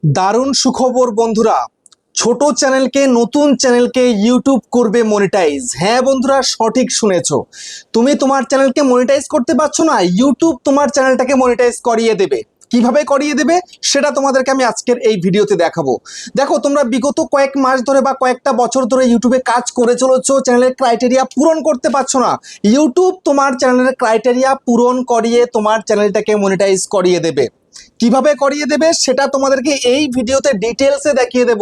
দারুণ সুখবর বন্ধুরা, ছোট চ্যানেলকে নতুন চ্যানেলকে ইউটিউব করবে মনিটাইজ। হ্যাঁ বন্ধুরা, সঠিক শুনেছো। তুমি তোমার চ্যানেলকে মনিটাইজ করতে পারছো না, ইউটিউব তোমার চ্যানেলটাকে মনিটাইজ করিয়ে দেবে। কিভাবে করিয়ে দেবে সেটা তোমাদেরকে আমি আজকের এই ভিডিওতে দেখাবো। দেখো, তোমরা বিগত কয়েক মাস ধরে বা কয়েকটা বছর ধরে ইউটিউবে কাজ করে চলেছো, চ্যানেলের ক্রাইটেরিয়া পূরণ করতে পারছো না। ইউটিউব তোমার চ্যানেলের ক্রাইটেরিয়া পূরণ করিয়ে তোমার চ্যানেলটাকে মনিটাইজ করিয়ে দেবে। কিভাবে করিয়ে দেবে সেটা তোমাদেরকে এই ভিডিওতে ডিটেলসে দেখিয়ে দেব,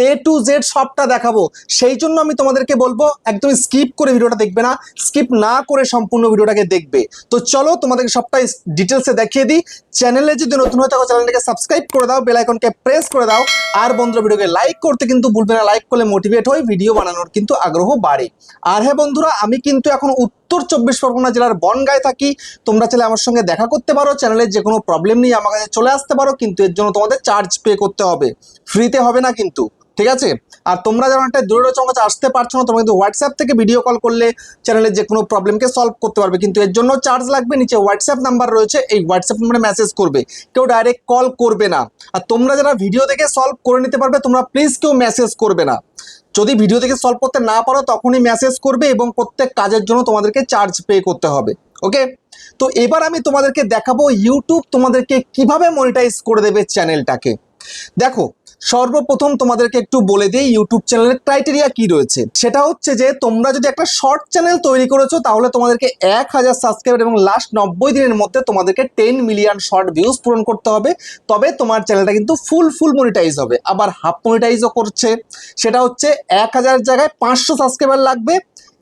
এ টু জেড সবটা দেখাবো। সেই জন্য আমি তোমাদেরকে বলবো একদম স্কিপ করে ভিডিওটা দেখবে না, স্কিপ না করে সম্পূর্ণ ভিডিওটাকে দেখবে। তো চলো তোমাদেরকে সবটা ডিটেলসে দেখিয়ে দিই। চ্যানেলে যদি নতুন হয়ে থাকো চ্যানেলটাকে সাবস্ক্রাইব করে দাও, বেল আইকনকে প্রেস করে দাও, আর বন্ধুরা ভিডিওকে লাইক করতে কিন্তু ভুলবে না। লাইক করলে মোটিভেট হই, ভিডিও বানানোর কিন্তু আগ্রহ বাড়ে। আর হ্যাঁ বন্ধুরা, আমি কিন্তু এখন উত্তর 24 পরগনা জেলার বনগাঁয় থাকি। তোমরা চাইলে আমার সঙ্গে দেখা করতে পারো, চ্যানেলের যে কোনো প্রবলেম নেই আমার কাছে চলে আসতে পারো, কিন্তু এর জন্য তোমাদের চার্জ পে করতে হবে, ফ্রিতে হবে না কিন্তু, ঠিক আছে? আর তোমরা যারা একটা দূরে রয়েছে আমার কাছে আসতে পারছো না, তোমরা কিন্তু হোয়াটসঅ্যাপ থেকে ভিডিও কল করলে চ্যানেলের যে কোনো প্রবলেমকে সলভ করতে পারবে, কিন্তু এর জন্য চার্জ লাগবে। নিচে হোয়াটসঅ্যাপ নাম্বার রয়েছে, এই হোয়াটসঅ্যাপ নাম্বারে মেসেজ করবে, কেউ ডাইরেক্ট কল করবে না। আর তোমরা যারা ভিডিও দেখে সলভ করে নিতে পারবে, তোমরা প্লিজ কেউ মেসেজ করবে না। যদি ভিডিও থেকে সলভ করতে না পারো তখনই মেসেজ করবে, এবং প্রত্যেক কাজের জন্য তোমাদেরকে চার্জ পে করতে হবে। ওকে, তো এবার আমি তোমাদেরকে দেখাবো ইউটিউব তোমাদেরকে কিভাবে মনিটাইজ করে দেবে চ্যানেলটাকে। দেখো, সর্বপ্রথম তোমাদেরকে একটু বলে দিই ইউটিউব চ্যানেলের ক্রাইটেরিয়া কি রয়েছে। সেটা হচ্ছে যে তোমরা যদি একটা শর্ট চ্যানেল তৈরি করেছো, তাহলে তোমাদেরকে 1000 সাবস্ক্রাইবার এবং লাস্ট 90 দিনের মধ্যে তোমাদেরকে 10 মিলিয়ন শর্ট ভিউজ পূরণ করতে হবে, তবে তোমার চ্যানেলটা কিন্তু ফুল মনিটাইজ হবে। আবার হাফ মনিটাইজও করছে, সেটা হচ্ছে 1000 জায়গায় 500 সাবস্ক্রাইবার লাগবে,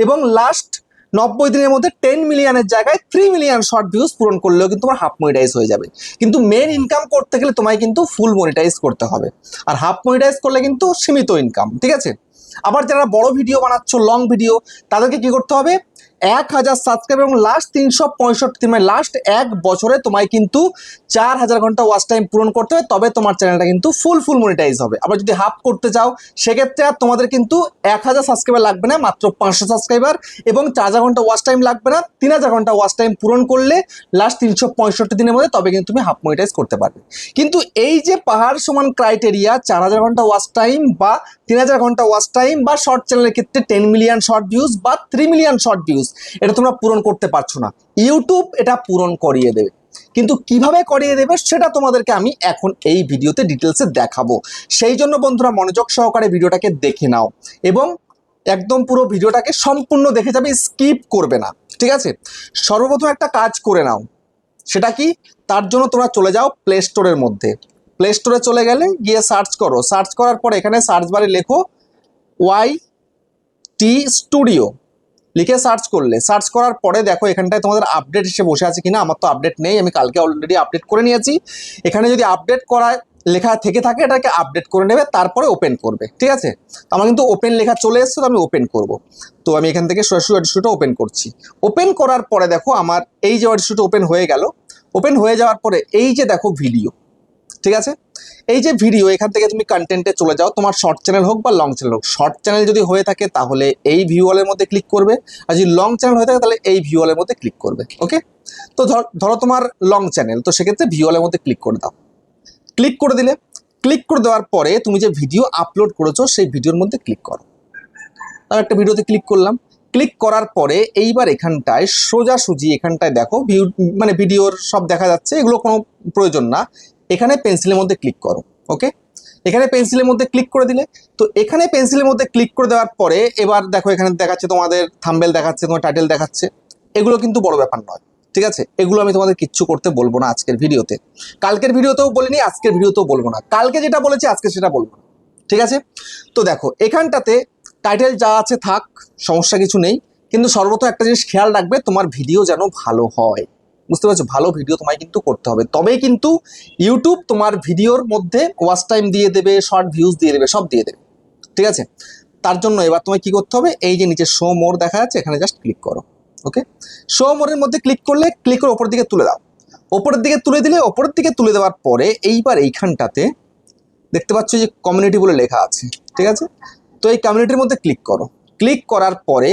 এবং লাস্ট 90 দিনের মধ্যে 10 মিলিয়নের জায়গায় 3 মিলিয়ন শর্ট ভিউজ পূরণ করলেও কিন্তু তোমার হাফ মনিটাইজ হয়ে যাবে। কিন্তু মেন ইনকাম করতে গেলে তোমায় কিন্তু ফুল মনিটাইজ করতে হবে, আর হাফ মনিটাইজ করলে কিন্তু সীমিত ইনকাম, ঠিক আছে? আবার যারা বড় ভিডিও বানাচ্ছ, লং ভিডিও, তাদেরকে কি করতে হবে, 1000 সাবস্ক্রাইবার এবং লাস্ট 365 মানে লাস্ট 1 বছরে তোমায় কিন্তু 4000 ঘন্টা ওয়াচ টাইম পূরণ করতে হবে, তবে তোমার চ্যানেলটা কিন্তু ফুল মনিটাইজ হবে। আবার যদি হাফ করতে চাও, সেক্ষেত্রে আর তোমাদের কিন্তু 1000 সাবস্ক্রাইবার লাগবে না, মাত্র 500 সাবস্ক্রাইবার এবং 4000 ঘন্টা ওয়াচ টাইম লাগবে না, 3000 ঘন্টা ওয়াচ টাইম পূরণ করলে লাস্ট 365 দিনের মধ্যে, তবে কিন্তু তুমি হাফ মনিটাইজ করতে পারবে। কিন্তু এই যে পাহাড় সমান ক্রাইটেরিয়া, 4000 ঘন্টা ওয়াচ টাইম বা 3000 ঘন্টা ওয়াচ টাইম, বা শর্ট চ্যানেলের ক্ষেত্রে 10 মিলিয়ন শর্ট ভিউজ বা 3 মিলিয়ন শর্ট ভিউজ, এটা তোমরা পূরণ করতে পারছো না। ইউটিউব এটা পূরণ করিয়ে দেবে, কিন্তু কিভাবে করিয়ে দেবে সেটা তোমাদেরকে আমি এখন এই ভিডিওতে ডিটেলসে দেখাবো। সেই জন্য বন্ধুরা মনোযোগ সহকারে ভিডিওটাকে দেখে নাও, এবং একদম পুরো ভিডিওটাকে সম্পূর্ণ দেখে যাবে, স্কিপ করবে না, ঠিক আছে? সর্বপ্রথম একটা কাজ করে নাও, সেটা কি, তার জন্য তোমরা চলে যাও প্লে স্টোরের মধ্যে। প্লে স্টোরে চলে গেলে গিয়ে সার্চ করো, সার্চ করার পর এখানে সার্চ বারে লেখো YT স্টুডিও, লিখে সার্চ করলে, সার্চ করার পরে দেখো এখানটায় তোমাদের আপডেট এসে বসে আছে কিনা। আমার তো আপডেট নেই, আমি কালকে অলরেডি আপডেট করে নিয়েছি। এখানে যদি আপডেট করা লেখা থেকে থাকে, এটাকে আপডেট করে নেবে, তারপরে ওপেন করবে, ঠিক আছে? তো আমার কিন্তু ওপেন লেখা চলে এসছে, তো আমি ওপেন করব। তো আমি এখান থেকে সরাসরি ওয়েবসাইটটা ওপেন করছি। ওপেন করার পরে দেখো আমার এই যে ওয়েবসাইটটা ওপেন হয়ে গেল। ওপেন হয়ে যাওয়ার পরে এই যে দেখো ভিডিও, ঠিক আছে? এই যে ভিডিও, এখান থেকে তুমি কন্টেন্টে চলে যাও, তোমার শর্ট চ্যানেল হোক বা লং চ্যানেল হোক। শর্ট চ্যানেল যদি হয়ে থাকে তাহলে এই ভিউ অলের মধ্যে ক্লিক করবে, আর যদি লং চ্যানেল হয়ে থাকে তাহলে এই ভিউ অলের মধ্যে ক্লিক করবে। ওকে, তো ধরো তোমার লং চ্যানেল, তো সেক্ষেত্রে ভিউ অলের মধ্যে ক্লিক করে দাও। ক্লিক করে দিলে, ক্লিক করে দেওয়ার পরে তুমি যে ভিডিও আপলোড করেছো সেই ভিডিওর মধ্যে ক্লিক করো। আমি একটা ভিডিওতে ক্লিক করলাম। ক্লিক করার পরে এইবার এখানটায় সোজাসুজি এখানটায় দেখো ভিউ মানে ভিডিওর সব দেখা যাচ্ছে, এগুলো কোনো প্রয়োজন না। এখানে পেন্সিলের মধ্যে ক্লিক করো। ওকে, এখানে পেন্সিলের মধ্যে ক্লিক করে দিলে, তো এখানে পেন্সিলের মধ্যে ক্লিক করে দেওয়ার পরে এবার দেখো এখানে দেখাচ্ছে তোমাদের থাম্বনেল দেখাচ্ছে, তোমার টাইটেল দেখাচ্ছে। এগুলো কিন্তু বড় ব্যাপার নয়, ঠিক আছে? এগুলো আমি তোমাদের কিচ্ছু করতে বলবো না আজকের ভিডিওতে। কালকের ভিডিওতেও বলিনি, আজকের ভিডিওতেও বলবো না। কালকে যেটা বলেছি আজকে সেটা বলবো না, ঠিক আছে? তো দেখো এখানটাতে টাইটেল যা আছে থাক, সমস্যা কিছু নেই, কিন্তু সর্বত একটা জিনিস খেয়াল রাখবে, তোমার ভিডিও যেন ভালো হয়। বুঝতে পারছো? ভালো ভিডিও তোমায় কিন্তু করতে হবে, তবেই কিন্তু ইউটিউব তোমার ভিডিওর মধ্যে ওয়াচ টাইম দিয়ে দেবে, শর্ট ভিউজ দিয়ে দেবে, সব দিয়ে দেবে, ঠিক আছে? তার জন্য এবার তোমায় কি করতে হবে, এই যে নিচে শো মোর দেখা যাচ্ছে, এখানে জাস্ট ক্লিক করো। ওকে, শো মোরের মধ্যে ক্লিক করলে, ক্লিক করে ওপরের দিকে তুলে দাও। ওপরের দিকে তুলে দিলে, ওপরের দিকে তুলে দেওয়ার পরে এইবার এইখানটাতে দেখতে পাচ্ছ যে কমিউনিটি বলে লেখা আছে, ঠিক আছে? তো এই কমিউনিটির মধ্যে ক্লিক করো। ক্লিক করার পরে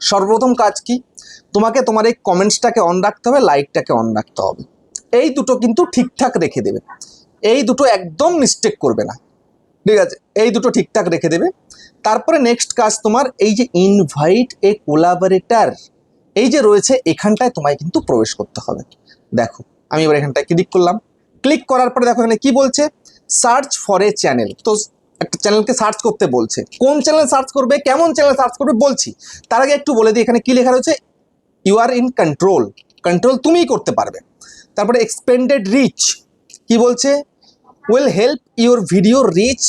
সর্বপ্রথম কাজ কি, তোমাকে তোমার এই কমেন্টসটাকে অন রাখতে হবে, লাইকটাকে অন রাখতে হবে। এই দুটো কিন্তু ঠিকঠাক রেখে দেবে। এই দুটো একদম মিস্টেক করবে না, ঠিক আছে? এই দুটো ঠিকঠাক রেখে দেবে। তারপরে নেক্সট কাজ তোমার এই যে ইনভাইট এ কোলাবরেটর এই যে রয়েছে, এখানটায় তোমায় কিন্তু প্রবেশ করতে হবে। দেখো আমি এবার এখানটায় ক্লিক করলাম। ক্লিক করার পরে দেখো এখানে কি বলছে, সার্চ ফর এ চ্যানেল। তো একটা চ্যানেলকে সার্চ করতে বলছে, কোন চ্যানেল সার্চ করবে, কেমন চ্যানেল সার্চ করবে বলছি। তার আগে একটু বলে দিই, এখানে কি লেখা রয়েছে, you are in control, control তুমিই করতে পারবে। তারপরে এক্সপেন্ডেড রিচ কি বলছে, will help your video reach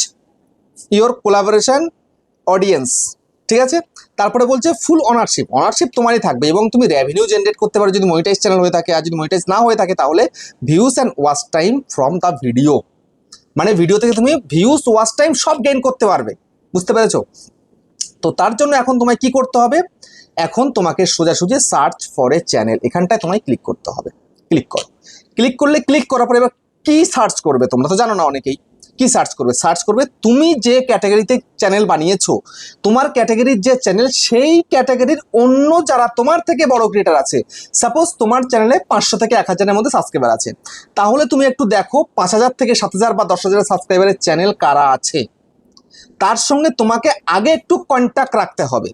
your collaboration audience, ঠিক আছে? তারপরে বলছে ফুল অনারশিপ, অনারশিপ তোমারই থাকবে এবং তুমি রেভিনিউ জেনারেট করতে পারো যদি মনিটাইজ চ্যানেল হয়ে থাকে। আর যদি মনিটাইজ না হয়ে থাকে তাহলে views and watch time from the video, মানে ভিডিও থেকে তুমি ভিউস ওয়াচ টাইম সব গেইন করতে পারবে। বুঝতে পেরেছো? তো তার জন্য এখন তোমায় কি করতে হবে, এখন তোমাকে সোজাসুজি সার্চ ফর এ চ্যানেল এখানটায় তোমায় ক্লিক করতে হবে। ক্লিক করো। ক্লিক করলে, ক্লিক করার পরে এবার কি সার্চ করবে, তোমরা তো জানো না অনেকেই কি সার্চ করবে। সার্চ করবে তুমি যে ক্যাটাগরিতে চ্যানেল বানিয়েছো, তোমার ক্যাটাগরির যে চ্যানেল, সেই ক্যাটাগরির অন্য যারা তোমার থেকে বড় ক্রিয়েটার আছে। সাপোজ তোমার চ্যানেলে 500 থেকে 1000-এর মধ্যে সাবস্ক্রাইবার আছে, তাহলে তুমি একটু দেখো 5000 থেকে 7000 বা 10,000 সাবস্ক্রাইবারের চ্যানেল কারা আছে। তার সঙ্গে তোমাকে আগে একটু কন্ট্যাক্ট রাখতে হবে,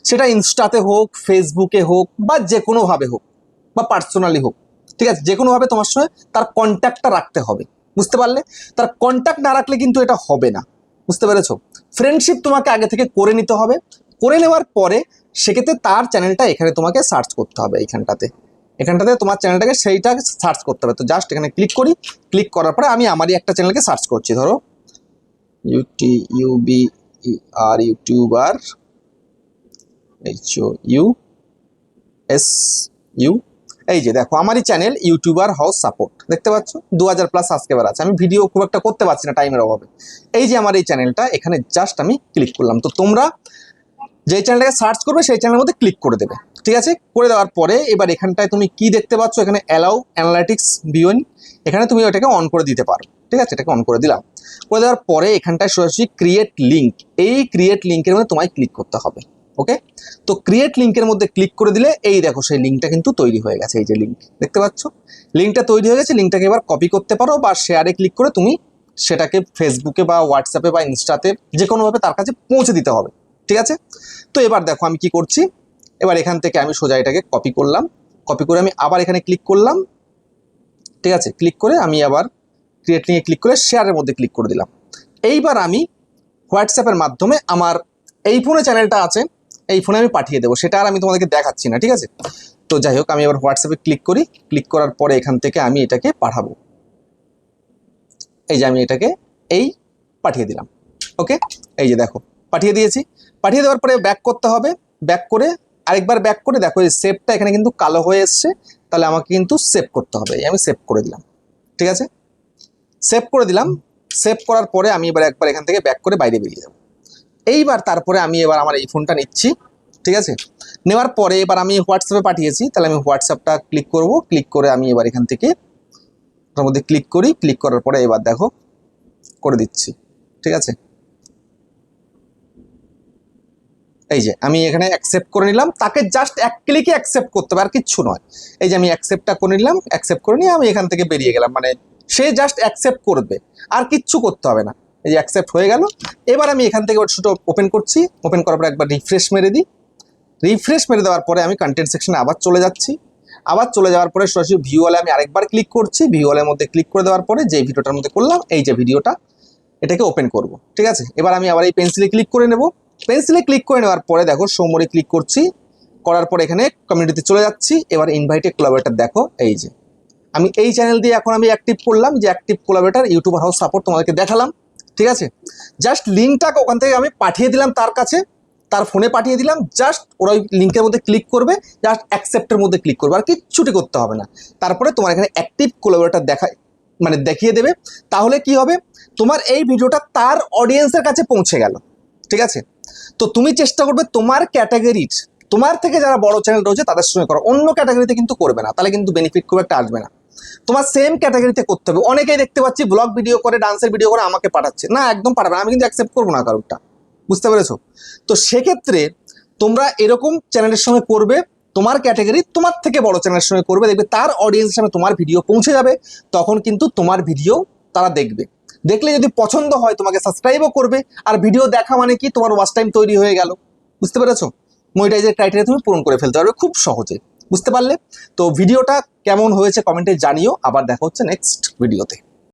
সেটা ইনস্টাতে হোক, ফেসবুকে হোক, বা যে কোনোভাবে হোক, বা পার্সোনালি হোক, ঠিক আছে? যে কোনোভাবে তোমার সঙ্গে তার কন্ট্যাক্টটা রাখতে হবে। বুঝতে পারলে? তার কন্ট্যাক্ট না রাখলে কিন্তু এটা হবে না। বুঝতে পেরেছো? ফ্রেন্ডশিপ তোমাকে আগে থেকে করে নিতে হবে। করে নেওয়ার পরে সেক্ষেত্রে তার চ্যানেলটা এখানে তোমাকে সার্চ করতে হবে। এখানটাতে তোমার চ্যানেলটাকে সেইটা সার্চ করতে হবে। তো জাস্ট এখানে ক্লিক করি। ক্লিক করার পরে আমি আমারই একটা চ্যানেলকে সার্চ করছি, ধরো ইউটিউবার HOUSU, এই যে দেখো আমারই চ্যানেল ইউটিউবার হাউস সাপোর্ট, দেখতে পাচ্ছ 2000+ সাবস্ক্রাইবার আছে। আমি ভিডিও খুব একটা করতে পারছি না টাইমের অভাবে। এই যে আমার এই চ্যানেলটা, এখানে জাস্ট আমি ক্লিক করলাম। তো তোমরা যে চ্যানেলটাকে সার্চ করবে সেই চ্যানেলের মধ্যে ক্লিক করে দেবে, ঠিক আছে? করে দেওয়ার পরে এবার এখানটায় তুমি কি দেখতে পাচ্ছ, এখানে অ্যালাউ অ্যানালাইটিক্স ভিউইং, এখানে তুমি ওটাকে অন করে দিতে পারো, ঠিক আছে? এটাকে অন করে দিলাম। করে দেওয়ার পরে এখানটায় সরাসরি ক্রিয়েট লিঙ্ক, এই ক্রিয়েট লিঙ্কের মধ্যে তোমায় ক্লিক করতে হবে। ওকে, তো ক্রিয়েট লিঙ্কের মধ্যে ক্লিক করে দিলে এই দেখো সেই লিঙ্কটা কিন্তু তৈরি হয়ে গেছে। এই যে লিঙ্ক দেখতে পাচ্ছ, লিঙ্কটা তৈরি হয়ে গেছে। লিঙ্কটাকে এবার কপি করতে পারো বা শেয়ারে ক্লিক করে তুমি সেটাকে ফেসবুকে বা হোয়াটসঅ্যাপে বা ইনস্টাতে যে কোনোভাবে তার কাছে পৌঁছে দিতে হবে, ঠিক আছে? তো এবার দেখো আমি কি করছি, এবার এখান থেকে আমি সোজা এটাকে কপি করলাম। কপি করে আমি আবার এখানে ক্লিক করলাম, ঠিক আছে? ক্লিক করে আমি আবার ক্রিয়েট লিঙ্কে ক্লিক করে শেয়ারের মধ্যে ক্লিক করে দিলাম। এইবার আমি হোয়াটসঅ্যাপের মাধ্যমে আমার এই ফোনে চ্যানেলটা আছে, এই ফোনে আমি পাঠিয়ে দেবো, সেটা আর আমি তোমাদেরকে দেখাচ্ছি না, ঠিক আছে? তো যাই হোক, আমি এবার হোয়াটসঅ্যাপে ক্লিক করি। ক্লিক করার পরে এখান থেকে আমি এটাকে পাঠাবো। এই যে আমি এটাকে এই পাঠিয়ে দিলাম। ওকে, এই যে দেখো পাঠিয়ে দিয়েছি। পাঠিয়ে দেওয়ার পরে ব্যাক করতে হবে। ব্যাক করে আরেকবার ব্যাক করে দেখো এই সেভটা এখানে কিন্তু কালো হয়ে এসছে, তাহলে আমাকে কিন্তু সেভ করতে হবে। আমি সেভ করে দিলাম, ঠিক আছে? সেভ করে দিলাম। সেভ করার পরে আমি এবার একবার এখান থেকে ব্যাক করে বাইরে বেরিয়ে যাব। এইবার তারপরে আমি এবার আমার এই ফোনটা নিচ্ছি, ঠিক আছে? নেওয়ার পরে এবার আমি হোয়াটসঅ্যাপে পাঠিয়েছি, তাহলে আমি হোয়াটসঅ্যাপটা ক্লিক করব। ক্লিক করে আমি এবার এখান থেকে ওটার মধ্যে ক্লিক করি। ক্লিক করার পরে এবার দেখো করে দিচ্ছি, ঠিক আছে? এই যে আমি এখানে অ্যাকসেপ্ট করে নিলাম। তাকে জাস্ট এক ক্লিকে অ্যাকসেপ্ট করতে হবে, আর কিচ্ছু নয়। এই যে আমি অ্যাকসেপ্টটা করে নিলাম। অ্যাকসেপ্ট করে নিয়ে আমি এখান থেকে বেরিয়ে গেলাম, মানে সে জাস্ট অ্যাকসেপ্ট করবে, আর কিচ্ছু করতে হবে না। এই যে অ্যাকসেপ্ট হয়ে গেল। এবার আমি এখান থেকে ছোটো ওপেন করছি। ওপেন করার পর একবার রিফ্রেশ মেরে দিই। রিফ্রেশ মেরে দেওয়ার পরে আমি কন্টেন্ট সেকশনে আবার চলে যাচ্ছি। আবার চলে যাওয়ার পরে সরাসরি ভিউ ওয়ালে আমি আরেকবার ক্লিক করছি। ভিউ ওয়ালের মধ্যে ক্লিক করে দেওয়ার পরে যে ভিডিওটার মধ্যে করলাম, এই যে ভিডিওটা, এটাকে ওপেন করব, ঠিক আছে? এবার আমি আবার এই পেন্সিলে ক্লিক করে নেব। পেন্সিলে ক্লিক করে নেওয়ার পরে দেখো সোমরে ক্লিক করছি। করার পর এখানে কমিউনিটিতে চলে যাচ্ছি। এবার ইনভাইটে কোলাবরেটর দেখো, এই যে আমি এই চ্যানেল দিয়ে এখন আমি অ্যাক্টিভ করলাম, যে active collaborator YouTuber house support তোমাদেরকে দেখালাম, ঠিক আছে? জাস্ট লিঙ্কটাকে ওখান থেকে আমি পাঠিয়ে দিলাম তার কাছে, তার ফোনে পাঠিয়ে দিলাম। জাস্ট ওরা ওই লিঙ্কের মধ্যে ক্লিক করবে, জাস্ট অ্যাকসেপ্টের মধ্যে ক্লিক করবে, আর কিচ্ছুটি করতে হবে না। তারপরে তোমার এখানে অ্যাক্টিভ কোলাবরেটর মানে দেখিয়ে দেবে। তাহলে কি হবে, তোমার এই ভিডিওটা তার অডিয়েন্সের কাছে পৌঁছে গেল, ঠিক আছে? তো তুমি চেষ্টা করবে তোমার ক্যাটাগরির, তোমার থেকে যারা বড় চ্যানেল রয়েছে তাদের সঙ্গে করো, অন্য ক্যাটাগরিতে কিন্তু করবে না, তাহলে কিন্তু বেনিফিট খুব একটা আসবে না। তোমার সেম ক্যাটাগরিতে করতে হবে। অনেকেই দেখতে পাচ্ছি ব্লগ ভিডিও করে, ডান্সের ভিডিও করে আমাকে পাঠাচ্ছে, না একদম পাঠাবে না, আমি কিন্তু অ্যাকসেপ্ট করবো না কারোরটা। বুঝতে পেরেছো? তো সেক্ষেত্রে তোমরা এরকম চ্যানেলের সঙ্গে করবে, তোমার ক্যাটাগরি তোমার থেকে বড় চ্যানেলের সঙ্গে করবে, দেখবে তার অডিয়েন্সের সামনে তোমার ভিডিও পৌঁছে যাবে। তখন কিন্তু তোমার ভিডিও তারা দেখবে, দেখলে যদি পছন্দ হয় তোমাকে সাবস্ক্রাইবও করবে। আর ভিডিও দেখা মানে কি, তোমার ওয়াচ টাইম তৈরি হয়ে গেল। বুঝতে পেরেছো? মনিটাইজের ক্রাইটেরিয়া তুমি পূরণ করে ফেলতে পারবে খুব সহজে। বুঝতে পারলে? তো ভিডিওটা কেমন হয়েছে কমেন্টে জানিও। আবার দেখা হচ্ছে নেক্সট ভিডিওতে।